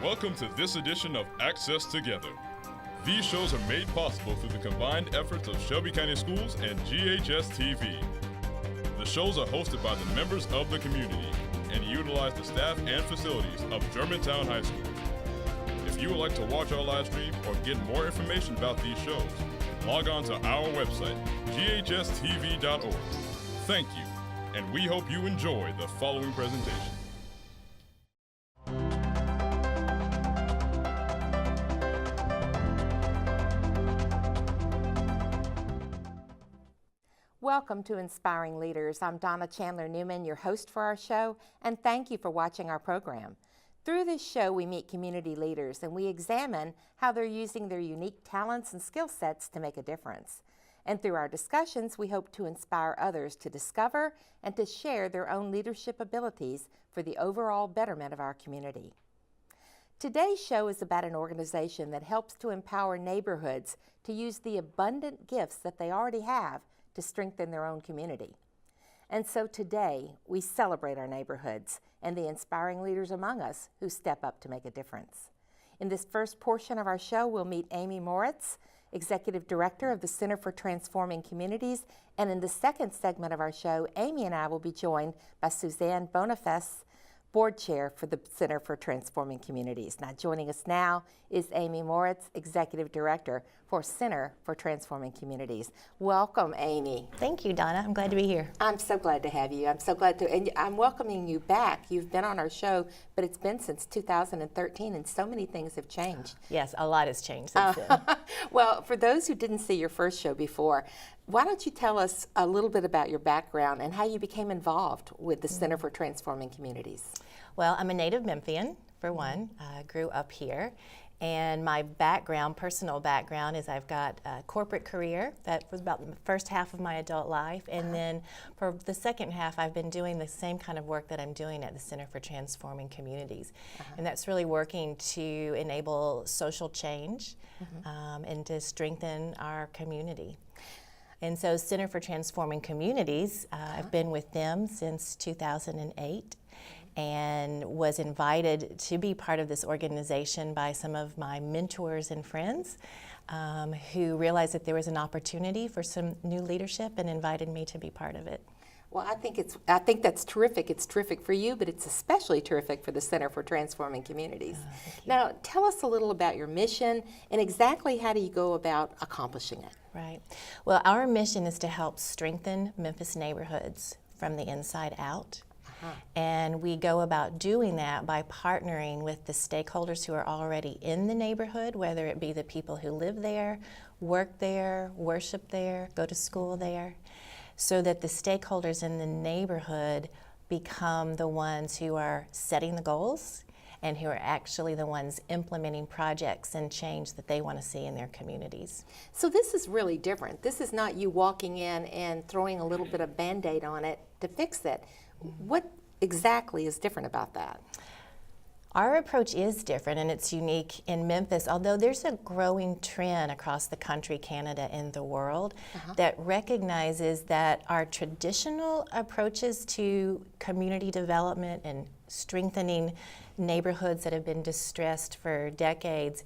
Welcome to this edition of Access Together. These shows are made possible through the combined efforts of Shelby County Schools and GHS-TV. The shows are hosted by the members of the community and utilize the staff and facilities of Germantown High School. If you would like to watch our live stream or get more information about these shows, log on to our website, ghstv.org. Thank you, and we hope you enjoy the following presentation. Welcome to Inspiring Leaders. I'm Donna Chandler-Newman, your host for our show, and thank you for watching our program. Through this show, we meet community leaders and we examine how they're using their unique talents and skill sets to make a difference. And through our discussions, we hope to inspire others to discover and to share their own leadership abilities for the overall betterment of our community. Today's show is about an organization that helps to empower neighborhoods to use the abundant gifts that they already have to strengthen their own community. And so today, we celebrate our neighborhoods and the inspiring leaders among us who step up to make a difference. In this first portion of our show, we'll meet Amy Moritz, Executive Director of the Center for Transforming Communities. And in the second segment of our show, Amy and I will be joined by Suzanne, Bonafus, Board Chair for the Center for Transforming Communities. Now joining us now is Amy Moritz, Executive Director for Center for Transforming Communities. Welcome, Amy. Thank you, Donna. I'm glad to be here. I'm so glad to have you. I'm so glad to, and I'm welcoming you back. You've been on our show, but it's been since 2013, and so many things have changed. Yes, a lot has changed since then. Well, for those who didn't see your first show before, why don't you tell us a little bit about your background and how you became involved with the Center for Transforming Communities? Well, I'm a native Memphian, for one. I grew up here. And my background, personal background, is I've got a corporate career. That was about the first half of my adult life. And then for the second half, I've been doing the same kind of work that I'm doing at the Center for Transforming Communities. And that's really working to enable social change and to strengthen our community. And so Center for Transforming Communities, I've been with them since 2008. And was invited to be part of this organization by some of my mentors and friends who realized that there was an opportunity for some new leadership and invited me to be part of it. Well, I think that's terrific. It's terrific for you, but it's especially terrific for the Center for Transforming Communities. Now, tell us a little about your mission and exactly how do you go about accomplishing it? Right. Well, our mission is to help strengthen Memphis neighborhoods from the inside out. And we go about doing that by partnering with the stakeholders who are already in the neighborhood, whether it be the people who live there, work there, worship there, go to school there, so that the stakeholders in the neighborhood become the ones who are setting the goals and who are actually the ones implementing projects and change that they want to see in their communities. So this is really different. This is not you walking in and throwing a little bit of Band-Aid on it to fix it. What exactly is different about that? Our approach is different and it's unique in Memphis, although there's a growing trend across the country, Canada, and the world that recognizes that our traditional approaches to community development and strengthening neighborhoods that have been distressed for decades,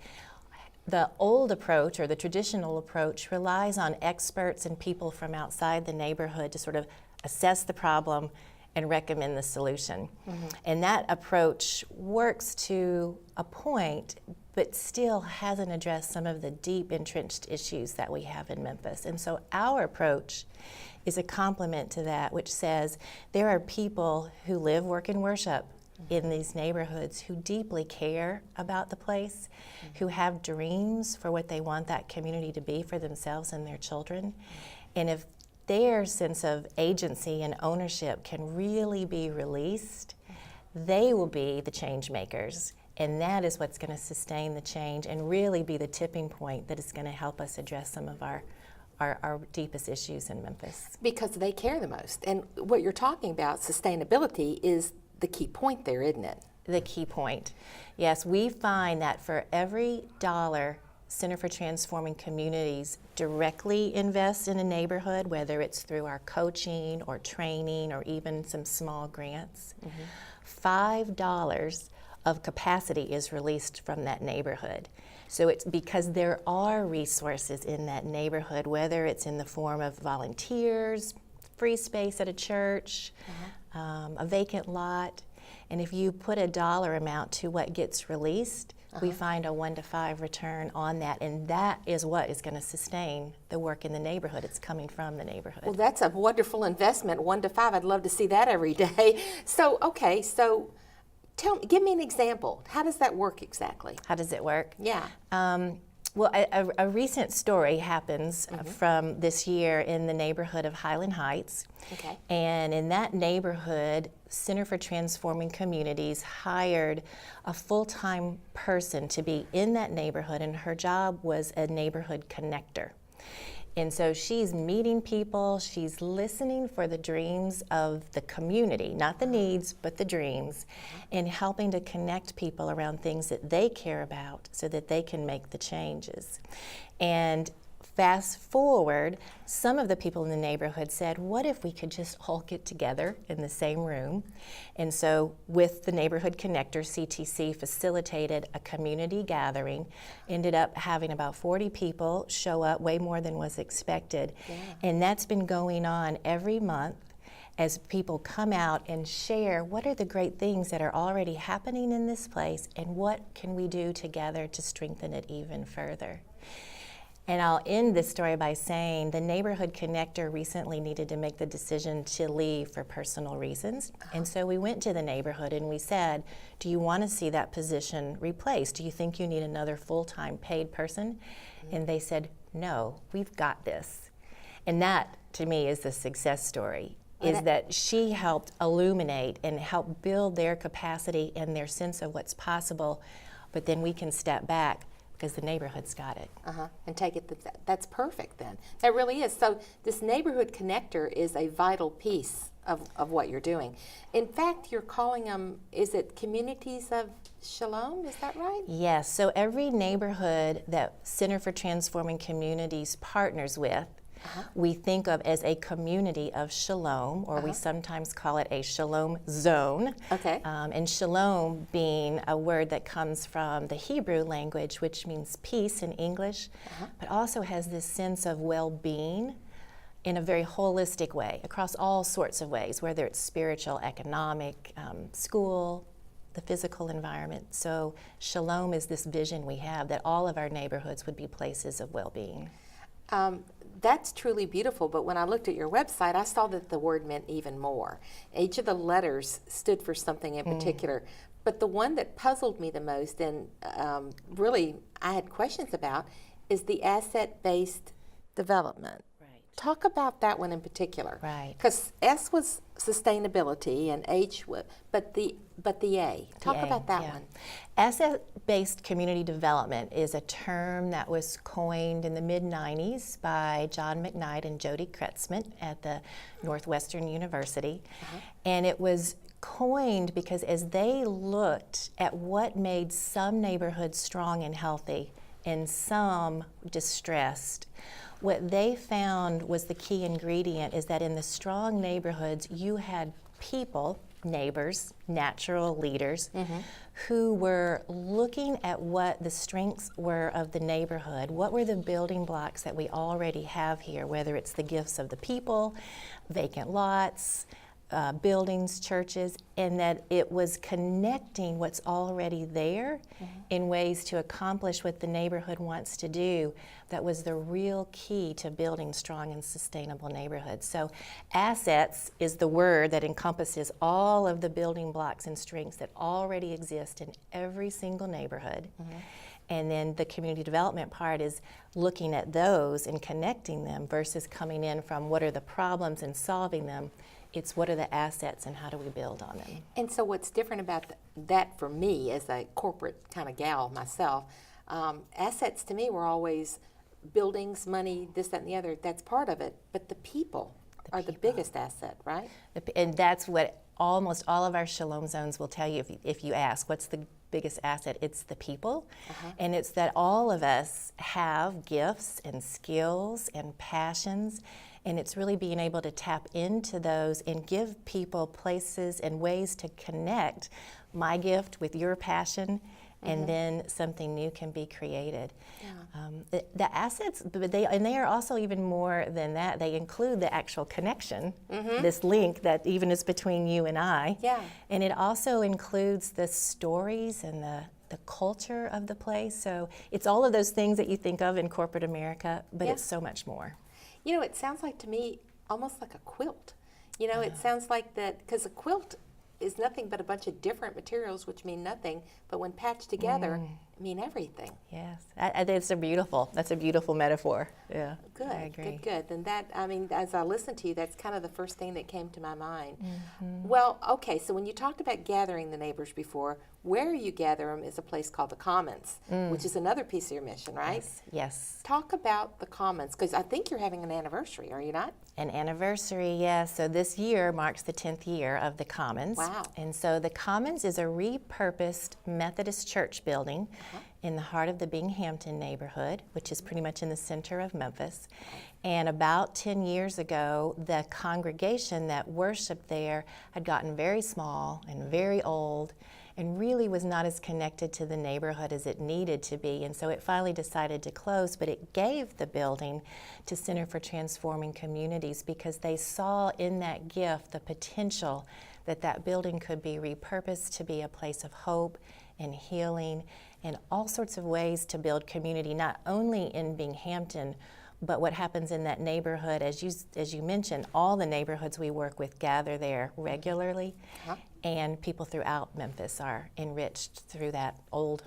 the old approach or the traditional approach relies on experts and people from outside the neighborhood to sort of assess the problem and recommend the solution. And that approach works to a point, but still hasn't addressed some of the deep entrenched issues that we have in Memphis. And so our approach is a complement to that, which says there are people who live, work, and worship in these neighborhoods who deeply care about the place, who have dreams for what they want that community to be for themselves and their children. And if their sense of agency and ownership can really be released, they will be the change makers. And that is what's going to sustain the change and really be the tipping point that is going to help us address some of our deepest issues in Memphis. Because they care the most. And what you're talking about, sustainability, is the key point there, isn't it? The key point. Yes, we find that for every dollar Center for Transforming Communities directly invests in a neighborhood, whether it's through our coaching or training or even some small grants, $5 of capacity is released from that neighborhood. So it's because there are resources in that neighborhood, whether it's in the form of volunteers, free space at a church, a vacant lot. And if you put a dollar amount to what gets released, we find a 1 to 5 return on that, and that is what is going to sustain the work in the neighborhood. It's coming from the neighborhood. Well, that's a wonderful investment, 1 to 5. I'd love to see that every day. So, okay, so give me an example. How does that work exactly? How does it work? Yeah. Well, a recent story happens from this year in the neighborhood of Highland Heights. Okay. And in that neighborhood, Center for Transforming Communities hired a full-time person to be in that neighborhood, and her job was a neighborhood connector. And so she's meeting people, she's listening for the dreams of the community, not the needs, but the dreams, and helping to connect people around things that they care about so that they can make the changes. And fast forward, some of the people in the neighborhood said, what if we could just all get together in the same room? And so with the Neighborhood Connector, CTC facilitated a community gathering, ended up having about 40 people show up, way more than was expected. Yeah. And that's been going on every month as people come out and share what are the great things that are already happening in this place and what can we do together to strengthen it even further. And I'll end this story by saying the Neighborhood Connector recently needed to make the decision to leave for personal reasons. And so we went to the neighborhood and we said, do you want to see that position replaced? Do you think you need another full-time paid person? And they said, no, we've got this. And that, to me, is the success story, is that she helped illuminate and help build their capacity and their sense of what's possible, but then we can step back because the neighborhood's got it. And take it, that's perfect then. That really is. So this Neighborhood Connector is a vital piece of what you're doing. In fact, you're calling them, is it Communities of Shalom, is that right? Yes, so every neighborhood that Center for Transforming Communities partners with, we think of as a community of shalom, or we sometimes call it a shalom zone. Okay. And shalom being a word that comes from the Hebrew language, which means peace in English, but also has this sense of well-being in a very holistic way, across all sorts of ways, whether it's spiritual, economic, school, the physical environment. So shalom is this vision we have that all of our neighborhoods would be places of well-being. That's truly beautiful, but when I looked at your website, I saw that the word meant even more. Each of the letters stood for something in particular, but the one that puzzled me the most and really I had questions about is the asset-based development. Right. Talk about that one in particular. Right. Because S was sustainability and H was, but the A. Talk about that one. Asset-based community development is a term that was coined in the mid-90s by John McKnight and Jody Kretzman at the Northwestern University. And it was coined because as they looked at what made some neighborhoods strong and healthy and some distressed, what they found was the key ingredient is that in the strong neighborhoods you had people, neighbors, natural leaders, who were looking at what the strengths were of the neighborhood, what were the building blocks that we already have here, whether it's the gifts of the people, vacant lots, buildings, churches, and that it was connecting what's already there in ways to accomplish what the neighborhood wants to do. That was the real key to building strong and sustainable neighborhoods. So assets is the word that encompasses all of the building blocks and strengths that already exist in every single neighborhood. And then the community development part is looking at those and connecting them versus coming in from what are the problems and solving them. It's what are the assets and how do we build on them. And so what's different about that for me as a corporate kind of gal myself, assets to me were always buildings, money, this, that, and the other. That's part of it. But the people are the biggest asset, right? And that's what almost all of our Shalom zones will tell you if you ask, what's the biggest asset? It's the people. And it's that all of us have gifts and skills and passions. And it's really being able to tap into those and give people places and ways to connect my gift with your passion, and then something new can be created. Yeah. The assets, but they are also even more than that. They include the actual connection, this link that even is between you and I. Yeah. And it also includes the stories and the culture of the place. So it's all of those things that you think of in corporate America, but it's so much more. You know, it sounds like to me almost like a quilt. You know, it sounds like that, because a quilt is nothing but a bunch of different materials which mean nothing, but when patched together, mean everything. Yes, that's a beautiful metaphor. Yeah, Good, I agree. good. And that, I mean, as I listened to you, that's kind of the first thing that came to my mind. Well, okay, so when you talked about gathering the neighbors before, where you gather them is a place called the Commons, which is another piece of your mission, right? Yes. Talk about the Commons, because I think you're having an anniversary, are you not? An anniversary, yes. So this year marks the 10th year of the Commons. Wow. And so the Commons is a repurposed Methodist church building in the heart of the Binghamton neighborhood, which is pretty much in the center of Memphis. And about 10 years ago, the congregation that worshiped there had gotten very small and very old, and really was not as connected to the neighborhood as it needed to be. And so it finally decided to close, but it gave the building to Center for Transforming Communities because they saw in that gift the potential that that building could be repurposed to be a place of hope and healing and all sorts of ways to build community, not only in Binghamton, but what happens in that neighborhood. As you mentioned, all the neighborhoods we work with gather there regularly, and people throughout Memphis are enriched through that old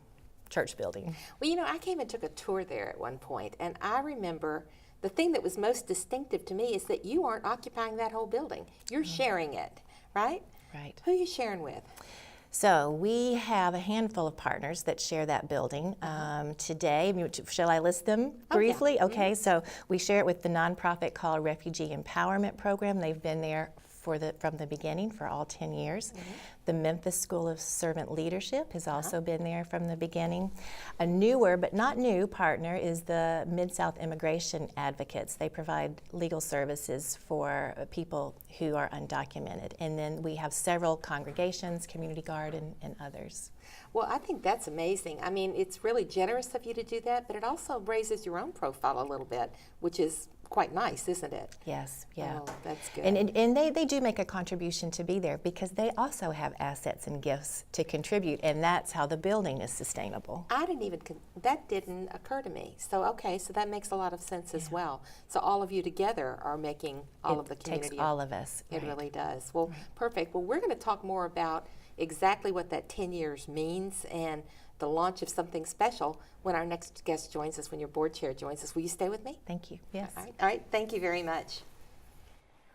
church building. Well, you know, I came and took a tour there at one point, and I remember the thing that was most distinctive to me is that you aren't occupying that whole building. You're sharing it, right? Right. Who are you sharing with? So we have a handful of partners that share that building. Today, shall I list them briefly? Yeah. Okay, so we share it with the nonprofit called Refugee Empowerment Program. They've been there from the beginning for all 10 years. The Memphis School of Servant Leadership has also been there from the beginning. A newer but not new partner is the Mid-South Immigration Advocates. They provide legal services for people who are undocumented. And then we have several congregations, Community Guard and others. Well, I think that's amazing. I mean, it's really generous of you to do that, but it also raises your own profile a little bit, which is quite nice, isn't it? Yes, yeah. Oh, that's good. And they do make a contribution to be there because they also have assets and gifts to contribute, and that's how the building is sustainable. That didn't occur to me. So, okay, so that makes a lot of sense as well. So all of you together are making all of the community. It takes all of us. It really does. Well, perfect. Well, we're going to talk more about exactly what that 10 years means and the launch of something special when our next guest joins us, when your board chair joins us. Will you stay with me? Thank you. Yes. All right. Thank you very much.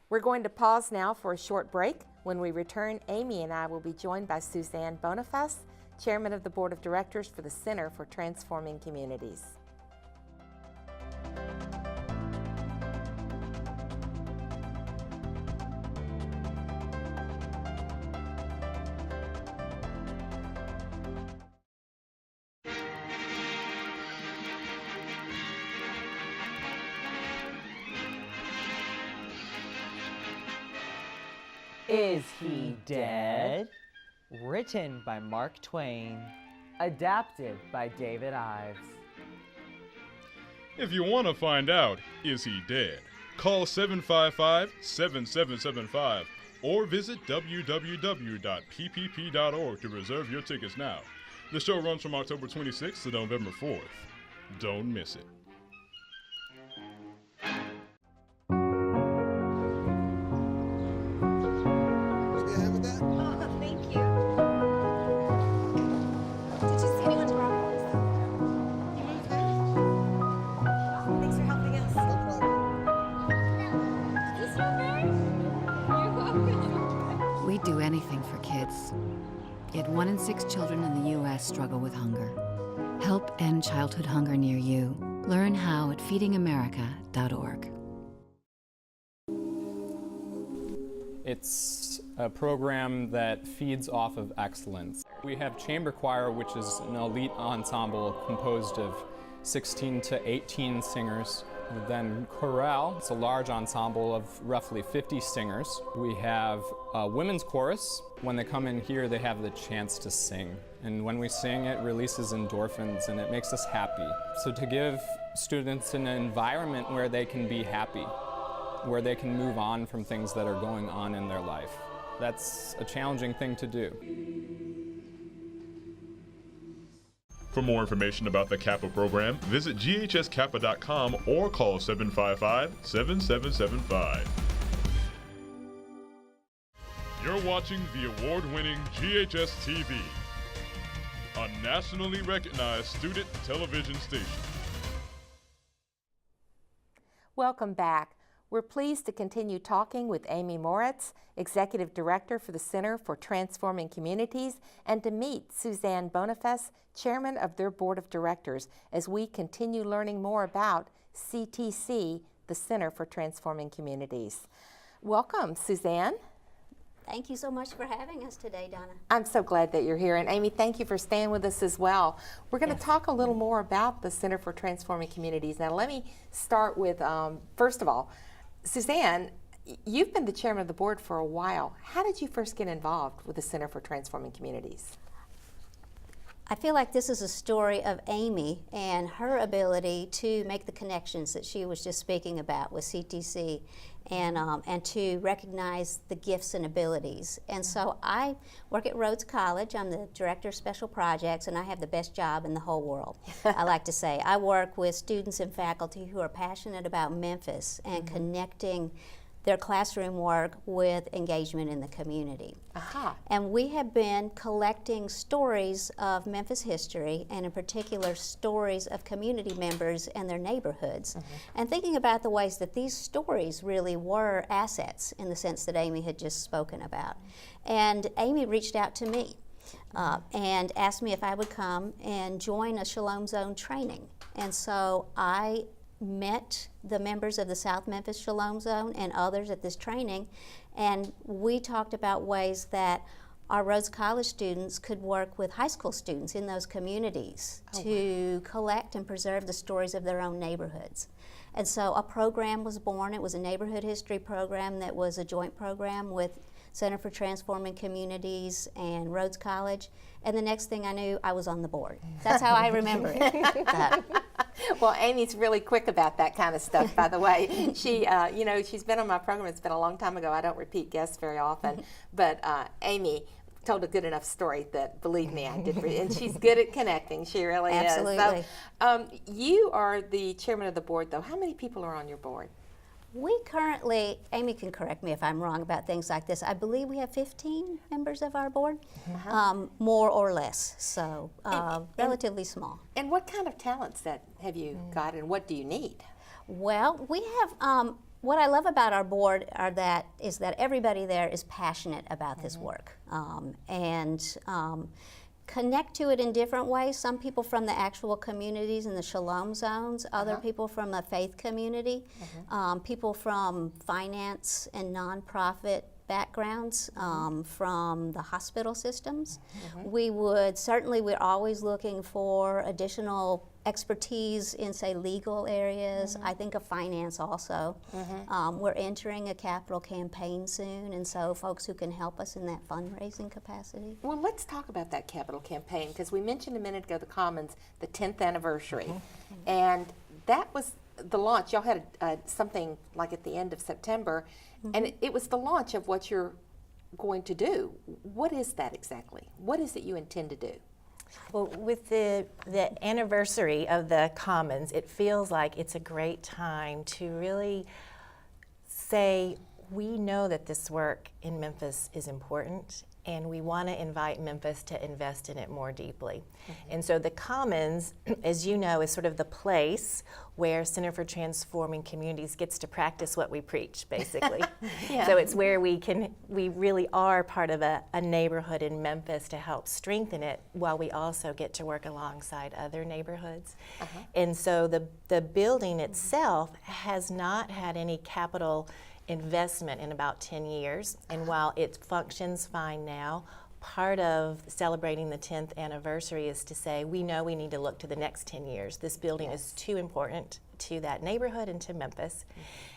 We're going to pause now for a short break. When we return, Amy and I will be joined by Suzanne Bonafus, Chairman of the Board of Directors for the Center for Transforming Communities. Is He Dead? Written by Mark Twain. Adapted by David Ives. If you want to find out, is he dead? Call 755-7775 or visit www.ppp.org to reserve your tickets now. The show runs from October 26th to November 4th. Don't miss it. We'd do anything for kids. Yet 1 in 6 children in the U.S. struggle with hunger. Help end childhood hunger near you. Learn how at feedingamerica.org. It's a program that feeds off of excellence. We have chamber choir, which is an elite ensemble composed of 16 to 18 singers Then chorale, it's a large ensemble of roughly 50 singers. We have a women's chorus. When they come in here, they have the chance to sing. And when we sing, it releases endorphins and it makes us happy. So to give students an environment where they can be happy, where they can move on from things that are going on in their life. That's a challenging thing to do. For more information about the Kappa program, visit ghskappa.com or call 755-7775. You're watching the award-winning GHS-TV, a nationally recognized student television station. Welcome back. We're pleased to continue talking with Amy Moritz, Executive Director for the Center for Transforming Communities, and to meet Suzanne Bonafus, Chairman of their Board of Directors, as we continue learning more about CTC, the Center for Transforming Communities. Welcome, Suzanne. Thank you so much for having us today, Donna. I'm so glad that you're here. And Amy, thank you for staying with us as well. We're going to talk a little more about the Center for Transforming Communities. Now, let me start with, first of all, Suzanne, you've been the chairman of the board for a while. How did you first get involved with the Center for Transforming Communities? I feel like this is a story of Amy and her ability to make the connections that she was just speaking about with CTC and to recognize the gifts and abilities. And so I work at Rhodes College. I'm the Director of Special Projects, and I have the best job in the whole world. I like to say I work with students and faculty who are passionate about Memphis and connecting their classroom work with engagement in the community. And we have been collecting stories of Memphis history, and in particular stories of community members and their neighborhoods, and thinking about the ways that these stories really were assets in the sense that Amy had just spoken about. And Amy reached out to me and asked me if I would come and join a Shalom Zone training. And so I met the members of the South Memphis Shalom Zone and others at this training, and we talked about ways that our Rhodes College students could work with high school students in those communities to collect and preserve the stories of their own neighborhoods. And so a program was born. It was a neighborhood history program that was a joint program with Center for Transforming Communities and Rhodes College. And the next thing I knew, I was on the board. That's how I remember it. Well, Amy's really quick about that kind of stuff, by the way. She, you know, she's been on my program. It's been a long time ago. I don't repeat guests very often. But Amy told a good enough story that, believe me, I did read. And she's good at connecting. She really Absolutely. is. So, you are the chairman of the board, though. How many people are on your board? We currently, Amy can correct me if I'm wrong about things like this, I believe we have 15 members of our board, more or less, so relatively small. And what kind of talents that have you got, and what do you need? Well, we have, what I love about our board is that everybody there is passionate about this work and connect to it in different ways. Some people from the actual communities in the Shalom Zones, other people from the faith community, people from finance and nonprofit backgrounds, from the hospital systems. We're always looking for additional expertise in, say, legal areas. I think of finance also. We're entering a capital campaign soon, and so folks who can help us in that fundraising capacity. Well, let's talk about that capital campaign, because we mentioned a minute ago the Commons, the 10th anniversary, and that was the launch. Y'all had something like at the end of September, and it was the launch of what you're going to do. What is that exactly? What is it you intend to do? Well, with the anniversary of the Commons, it feels like it's a great time to really say we know that this work in Memphis is important, and we want to invite Memphis to invest in it more deeply. And so the Commons, as you know, is sort of the place where Center for Transforming Communities gets to practice what we preach, basically. So it's where we really are part of a neighborhood in Memphis to help strengthen it, while we also get to work alongside other neighborhoods. And so the building itself has not had any capital investment in about 10 years, and while it functions fine now, part of celebrating the 10th anniversary is to say we know we need to look to the next 10 years. This building is too important to that neighborhood and to Memphis.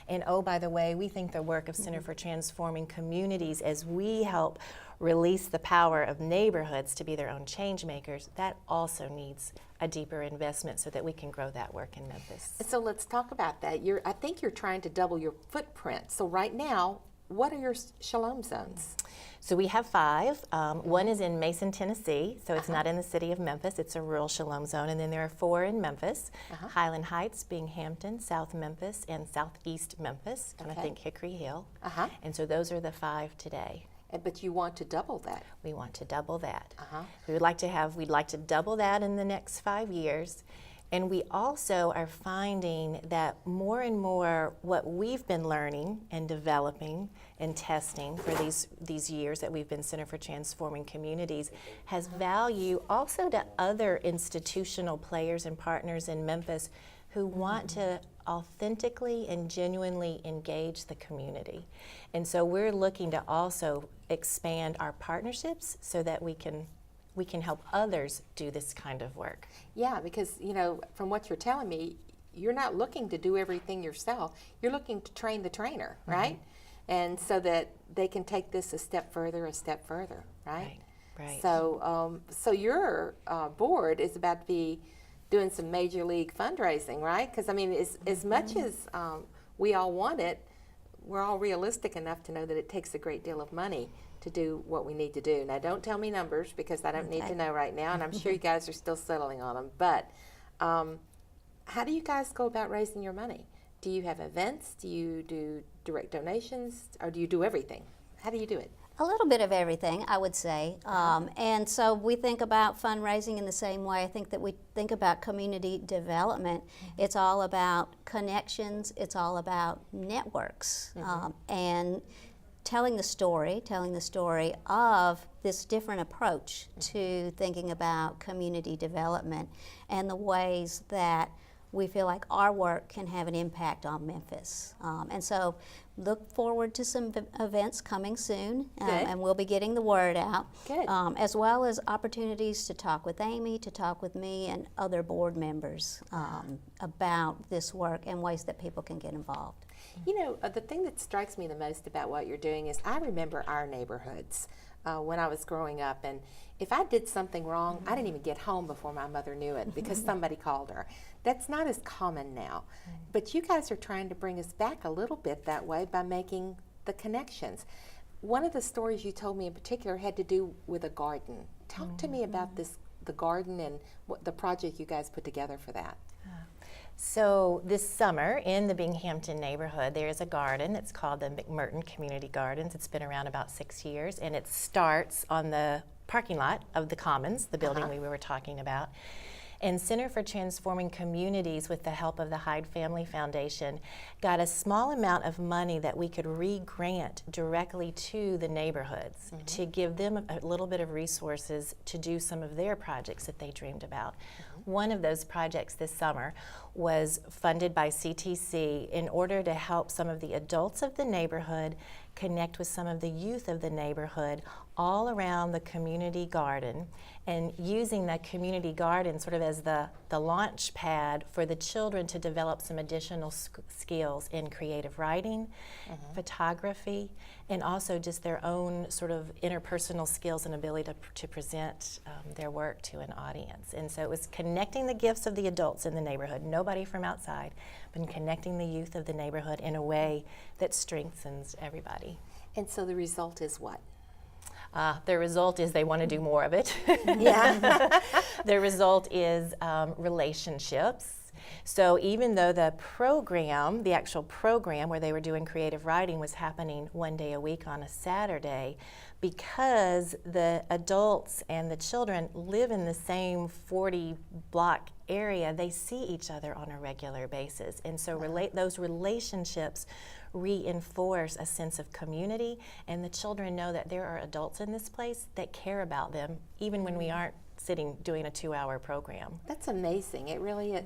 And oh, by the way, we think the work of Center for Transforming Communities, as we help release the power of neighborhoods to be their own change makers, that also needs a deeper investment so that we can grow that work in Memphis. So let's talk about that. I think you're trying to double your footprint. So right now, what are your Shalom zones? So we have 5. One is in Mason, Tennessee, so it's not in the city of Memphis. It's a rural Shalom zone. And then there are 4 in Memphis, Highland Heights, Binghamton, South Memphis, and Southeast Memphis, kind of think Hickory Hill. And so those are the 5 today. But you want to double that. We want to double that. We'd like to double that in the next 5 years. And we also are finding that more and more what we've been learning and developing and testing for these years that we've been Center for Transforming Communities has value also to other institutional players and partners in Memphis who want to authentically and genuinely engage the community. And so we're looking to also expand our partnerships so that we can help others do this kind of work. Yeah, because, from what you're telling me, you're not looking to do everything yourself. You're looking to train the trainer, right? And so that they can take this a step further, right? Right. So your board is about to be doing some major league fundraising, right? Because, as much as we all want it, we're all realistic enough to know that it takes a great deal of money to do what we need to do. Now, don't tell me numbers because I don't need to know right now, and I'm sure you guys are still settling on them. But how do you guys go about raising your money? Do you have events? Do you do direct donations? Or do you do everything? How do you do it? A little bit of everything, I would say. And so we think about fundraising in the same way I think that we think about community development. It's all about connections. It's all about networks. And telling the story of this different approach to thinking about community development and the ways that we feel like our work can have an impact on Memphis. And so look forward to some events coming soon, and we'll be getting the word out, as well as opportunities to talk with Amy, to talk with me and other board members about this work and ways that people can get involved. The thing that strikes me the most about what you're doing is I remember our neighborhoods when I was growing up, and if I did something wrong, I didn't even get home before my mother knew it because somebody called her. That's not as common now, but you guys are trying to bring us back a little bit that way by making the connections. One of the stories you told me in particular had to do with a garden. Talk to me about the garden and the project you guys put together for that. So this summer in the Binghamton neighborhood, there is a garden. It's called the McMurton Community Gardens. It's been around about 6 years, and it starts on the parking lot of the Commons, the building we were talking about. And Center for Transforming Communities, with the help of the Hyde Family Foundation, got a small amount of money that we could re-grant directly to the neighborhoods to give them a little bit of resources to do some of their projects that they dreamed about. One of those projects this summer was funded by CTC in order to help some of the adults of the neighborhood connect with some of the youth of the neighborhood all around the community garden, and using that community garden sort of as the launch pad for the children to develop some additional skills in creative writing, photography, and also just their own sort of interpersonal skills and ability to present their work to an audience. And so it was connecting the gifts of the adults in the neighborhood, nobody from outside, but connecting the youth of the neighborhood in a way that strengthens everybody. And so the result is what? The result is they want to do more of it. Yeah. The result is relationships. So even though the program, the actual program where they were doing creative writing was happening one day a week on a Saturday, because the adults and the children live in the same 40-block area, they see each other on a regular basis. And so those relationships reinforce a sense of community, and the children know that there are adults in this place that care about them, even when we aren't sitting doing a 2-hour program. That's amazing. It really is.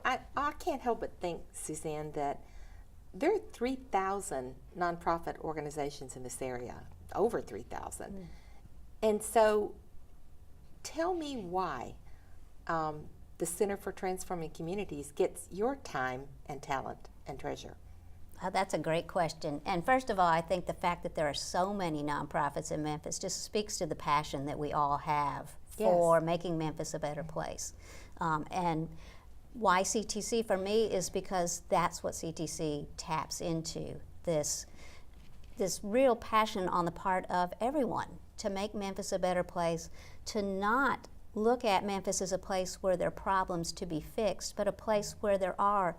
I can't help but think, Suzanne, that there are 3,000 nonprofit organizations in this area, over 3,000. And so tell me why the Center for Transforming Communities gets your time and talent and treasure. That's a great question. And first of all, I think the fact that there are so many nonprofits in Memphis just speaks to the passion that we all have for making Memphis a better place. And why CTC for me is because that's what CTC taps into, this real passion on the part of everyone to make Memphis a better place, to not look at Memphis as a place where there are problems to be fixed, but a place where there are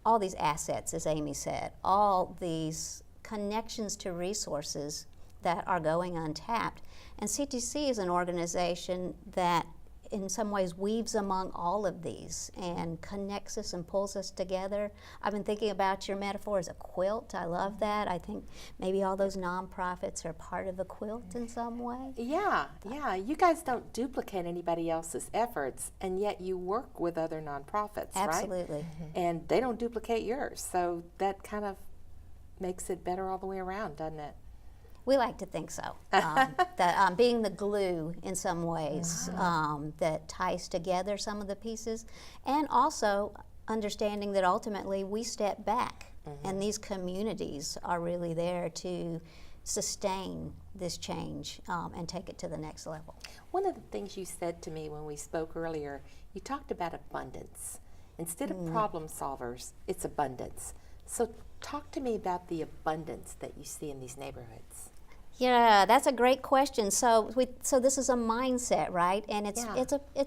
all these assets, as Amy said, all these connections to resources that are going untapped. And CTC is an organization that in some ways weaves among all of these and connects us and pulls us together. I've been thinking about your metaphor as a quilt. I love that. I think maybe all those nonprofits are part of a quilt in some way. Yeah. You guys don't duplicate anybody else's efforts, and yet you work with other nonprofits, right? Absolutely. And they don't duplicate yours, so that kind of makes it better all the way around, doesn't it? We like to think so. That being the glue in some ways that ties together some of the pieces, and also understanding that ultimately we step back and these communities are really there to sustain this change and take it to the next level. One of the things you said to me when we spoke earlier, you talked about abundance. Instead of problem solvers, it's abundance. So talk to me about the abundance that you see in these neighborhoods. Yeah, that's a great question. So this is a mindset, right? And it's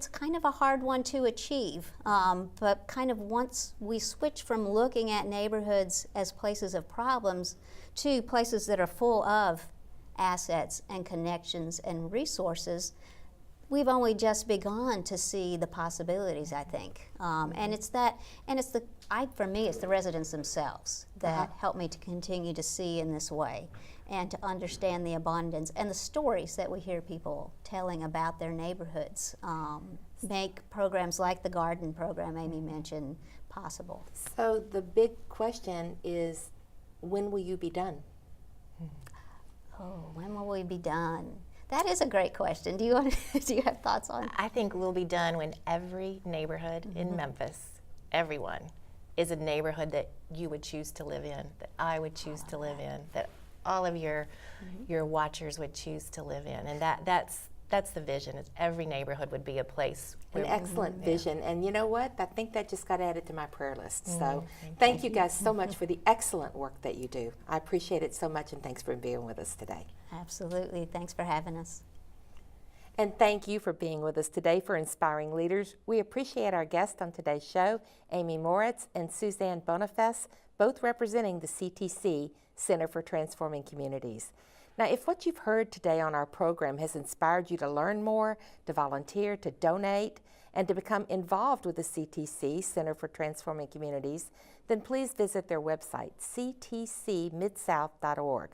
kind of a hard one to achieve. But kind of once we switch from looking at neighborhoods as places of problems to places that are full of assets and connections and resources, we've only just begun to see the possibilities, I think. For me, it's the residents themselves that help me to continue to see in this way and to understand the abundance and the stories that we hear people telling about their neighborhoods. Make programs like the garden program Amy mentioned possible. So the big question is, when will you be done? Oh, when will we be done? That is a great question. Do you have thoughts on it? I think we'll be done when every neighborhood in Memphis, everyone, is a neighborhood that you would choose to live in, that I would choose to live in, that all of your watchers would choose to live in. And that's the vision, is every neighborhood would be a place. An excellent vision. And you know what? I think that just got added to my prayer list. So thank you guys so much for the excellent work that you do. I appreciate it so much, and thanks for being with us today. Absolutely. Thanks for having us. And thank you for being with us today for Inspiring Leaders. We appreciate our guests on today's show, Amy Moritz and Suzanne Bonafus, both representing the CTC, Center for Transforming Communities. Now, if what you've heard today on our program has inspired you to learn more, to volunteer, to donate, and to become involved with the CTC, Center for Transforming Communities, then please visit their website, ctcmidsouth.org.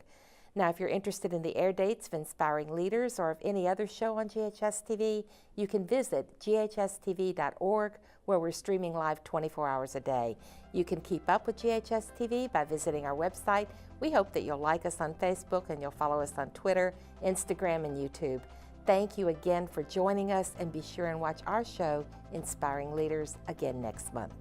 Now, if you're interested in the air dates of Inspiring Leaders or of any other show on GHS-TV, you can visit GHS-TV.org, where we're streaming live 24 hours a day. You can keep up with GHS-TV by visiting our website. We hope that you'll like us on Facebook and you'll follow us on Twitter, Instagram, and YouTube. Thank you again for joining us, and be sure and watch our show, Inspiring Leaders, again next month.